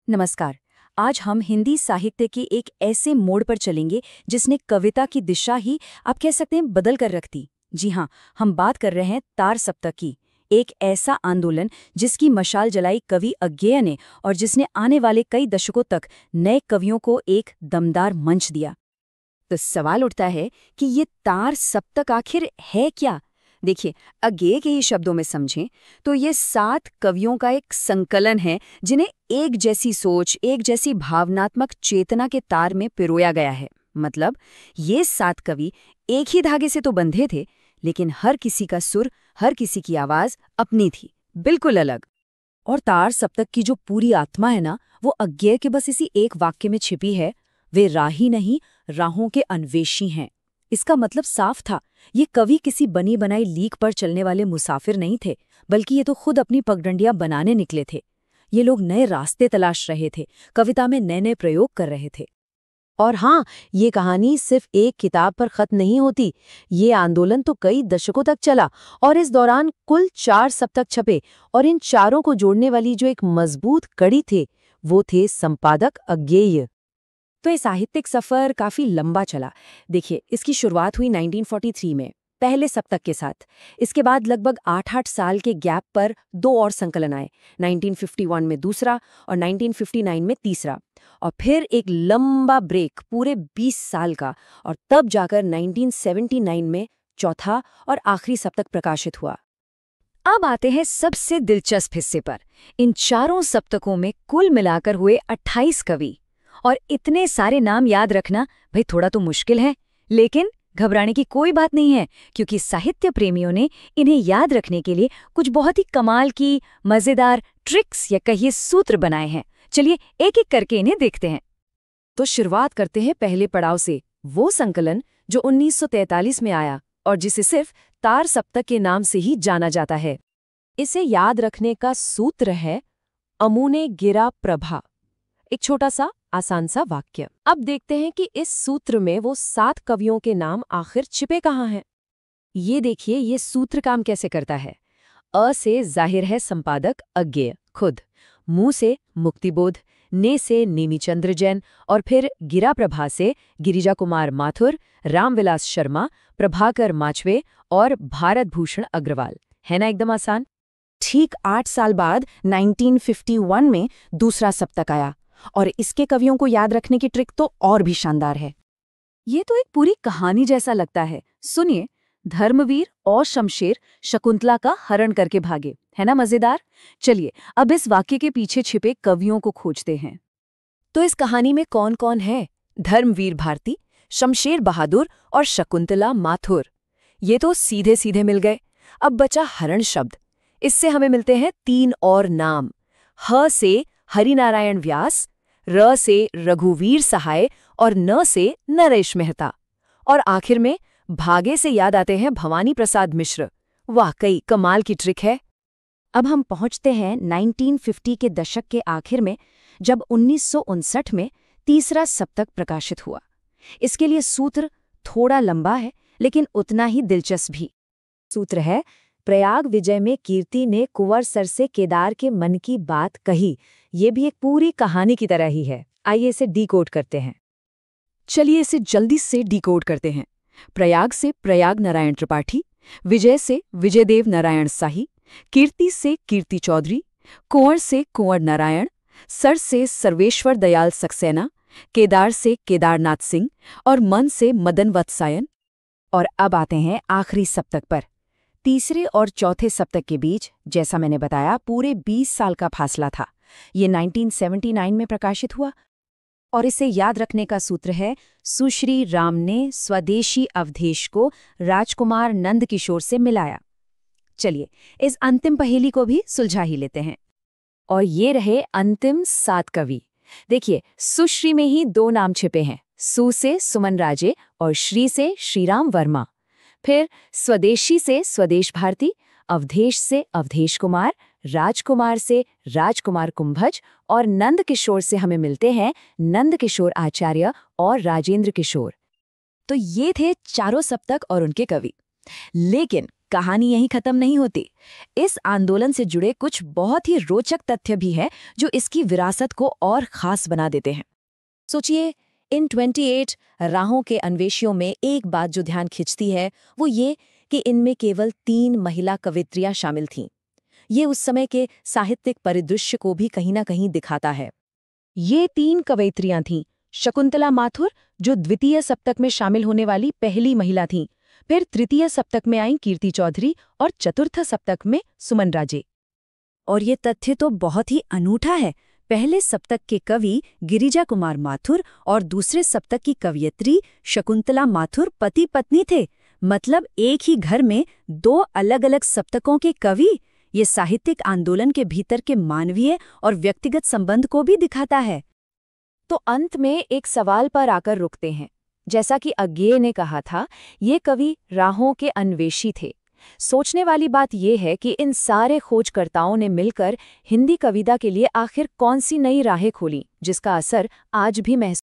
नमस्कार। आज हम हिंदी साहित्य के एक ऐसे मोड़ पर चलेंगे जिसने कविता की दिशा ही आप कह सकते हैं बदल कर रख दी। जी हाँ, हम बात कर रहे हैं तार सप्तक की। एक ऐसा आंदोलन जिसकी मशाल जलाई कवि अज्ञेय ने और जिसने आने वाले कई दशकों तक नए कवियों को एक दमदार मंच दिया। तो सवाल उठता है कि ये तार सप्तक आखिर है क्या। देखिए, अज्ञेय के ही शब्दों में समझें तो ये 7 कवियों का एक संकलन है जिन्हें एक जैसी सोच, एक जैसी भावनात्मक चेतना के तार में पिरोया गया है। मतलब ये 7 कवि एक ही धागे से तो बंधे थे, लेकिन हर किसी का सुर, हर किसी की आवाज अपनी थी, बिल्कुल अलग। और तार सप्तक की जो पूरी आत्मा है ना, वो अज्ञेय के बस इसी एक वाक्य में छिपी है। वे राही नहीं, राहों के अन्वेषी हैं। इसका मतलब साफ था, ये कवि किसी बनी बनाई लीक पर चलने वाले मुसाफिर नहीं थे, बल्कि ये तो खुद अपनी पगडंडियां बनाने निकले थे। ये लोग नए रास्ते तलाश रहे थे, कविता में नए नए प्रयोग कर रहे थे। और हाँ, ये कहानी सिर्फ एक किताब पर खत्म नहीं होती। ये आंदोलन तो कई दशकों तक चला और इस दौरान कुल 4 सप्तक छपे और इन चारों को जोड़ने वाली जो एक मजबूत कड़ी थे, वो थे संपादक अज्ञेय। तो ये साहित्यिक सफर काफी लंबा चला। देखिए, इसकी शुरुआत हुई 1943 में पहले सप्तक के साथ। इसके बाद लगभग 8-8 साल के गैप पर 2 और संकलन आए, 1951 में दूसरा और 1959 में तीसरा, और फिर एक लंबा ब्रेक पूरे 20 साल का, और तब जाकर 1979 में चौथा और आखिरी सप्तक प्रकाशित हुआ। अब आते हैं सबसे दिलचस्प हिस्से पर। इन चारों सप्तकों में कुल मिलाकर हुए 28 कवि, और इतने सारे नाम याद रखना भाई थोड़ा तो मुश्किल है, लेकिन घबराने की कोई बात नहीं है, क्योंकि साहित्य प्रेमियों ने इन्हें याद रखने के लिए कुछ बहुत ही कमाल की मजेदार ट्रिक्स या कहिए सूत्र बनाए हैं। चलिए एक एक करके इन्हें देखते हैं। तो शुरुआत करते हैं पहले पड़ाव से, वो संकलन जो 1943 में आया और जिसे सिर्फ तार सप्तक के नाम से ही जाना जाता है। इसे याद रखने का सूत्र है अमुने गिरा प्रभा। एक छोटा सा आसान सा वाक्य। अब देखते हैं कि इस सूत्र में वो 7 कवियों के नाम आखिर छिपे कहाँ हैं। ये देखिए, ये सूत्र काम कैसे करता है। अ से जाहिर है संपादक अज्ञेय खुद, मु से मुक्तिबोध, ने से नेमीचंद्र जैन, और फिर गिरा प्रभा से गिरिजा कुमार माथुर, रामविलास शर्मा, प्रभाकर माचवे और भारत भूषण अग्रवाल। है ना एकदम आसान। ठीक 8 साल बाद 1951 में दूसरा सप्तक आया, और इसके कवियों को याद रखने की ट्रिक तो और भी शानदार है। ये तो एक पूरी कहानी जैसा लगता है। सुनिए, धर्मवीर और शमशेर शकुंतला का हरण करके भागे। है ना मजेदार। चलिए अब इस वाक्य के पीछे छिपे कवियों को खोजते हैं। तो इस कहानी में कौन कौन है? धर्मवीर भारती, शमशेर बहादुर और शकुंतला माथुर। ये तो सीधे सीधे मिल गए। अब बचा हरण शब्द। इससे हमें मिलते हैं 3 और नाम। ह से हरिनारायण व्यास, र से रघुवीर सहाय और न से नरेश मेहता, और आखिर में भागे से याद आते हैं भवानी प्रसाद मिश्र। वाकई कमाल की ट्रिक है। अब हम पहुंचते हैं 1950 के दशक के आखिर में, जब 1959 में तीसरा सप्तक प्रकाशित हुआ। इसके लिए सूत्र थोड़ा लंबा है, लेकिन उतना ही दिलचस्प भी। सूत्र है, प्रयाग विजय में कीर्ति ने कुंवर सर से केदार के मन की बात कही। ये भी एक पूरी कहानी की तरह ही है। आइए इसे डिकोड करते हैं। चलिए इसे जल्दी से डिकोड करते हैं। प्रयाग से प्रयाग नारायण त्रिपाठी, विजय से विजयदेव नारायण शाही, कीर्ति से कीर्ति चौधरी, कुंवर से कुंवर नारायण, सर से सर्वेश्वर दयाल सक्सेना, केदार से केदारनाथ सिंह और मन से मदन वत्सायन। और अब आते हैं आखिरी सप्तक पर। तीसरे और चौथे सप्तक के बीच, जैसा मैंने बताया, पूरे 20 साल का फासला था। ये 1979 में प्रकाशित हुआ, और इसे याद रखने का सूत्र है, सुश्री राम ने स्वदेशी अवधेश को राजकुमार नंदकिशोर से मिलाया। चलिए इस अंतिम पहेली को भी सुलझा ही लेते हैं। और ये रहे अंतिम 7 कवि। देखिए, सुश्री में ही 2 नाम छिपे हैं, सु से सुमन राजे और श्री से श्रीराम वर्मा। फिर स्वदेशी से स्वदेश भारती, अवधेश से अवधेश कुमार, राजकुमार से राजकुमार कुंभज, और नंद किशोर से हमें मिलते हैं नंद किशोर आचार्य और राजेंद्र किशोर। तो ये थे चारों सप्तक और उनके कवि। लेकिन कहानी यहीं खत्म नहीं होती। इस आंदोलन से जुड़े कुछ बहुत ही रोचक तथ्य भी हैं जो इसकी विरासत को और खास बना देते हैं। सोचिए, इन 28 राहों के अन्वेषियों में एक बात जो ध्यान खींचती है वो ये कि इनमें केवल 3 महिला कवयित्रियां शामिल थीं। ये उस समय के साहित्यिक परिदृश्य को भी कहीं ना कहीं दिखाता है। ये 3 कवयित्रियां थीं। शकुंतला माथुर, जो द्वितीय सप्तक में शामिल होने वाली पहली महिला थीं, फिर तृतीय सप्तक में आईं कीर्ति चौधरी और चतुर्थ सप्तक में सुमन राजे। और ये तथ्य तो बहुत ही अनूठा है। पहले सप्तक के कवि गिरिजा कुमार माथुर और दूसरे सप्तक की कवयित्री शकुंतला माथुर पति पत्नी थे। मतलब एक ही घर में 2 अलग-अलग सप्तकों के कवि। ये साहित्यिक आंदोलन के भीतर के मानवीय और व्यक्तिगत संबंध को भी दिखाता है। तो अंत में एक सवाल पर आकर रुकते हैं। जैसा कि अज्ञेय ने कहा था, ये कवि राहों के अन्वेषी थे। सोचने वाली बात यह है कि इन सारे खोजकर्ताओं ने मिलकर हिंदी कविता के लिए आखिर कौन सी नई राहें खोली, जिसका असर आज भी महसूस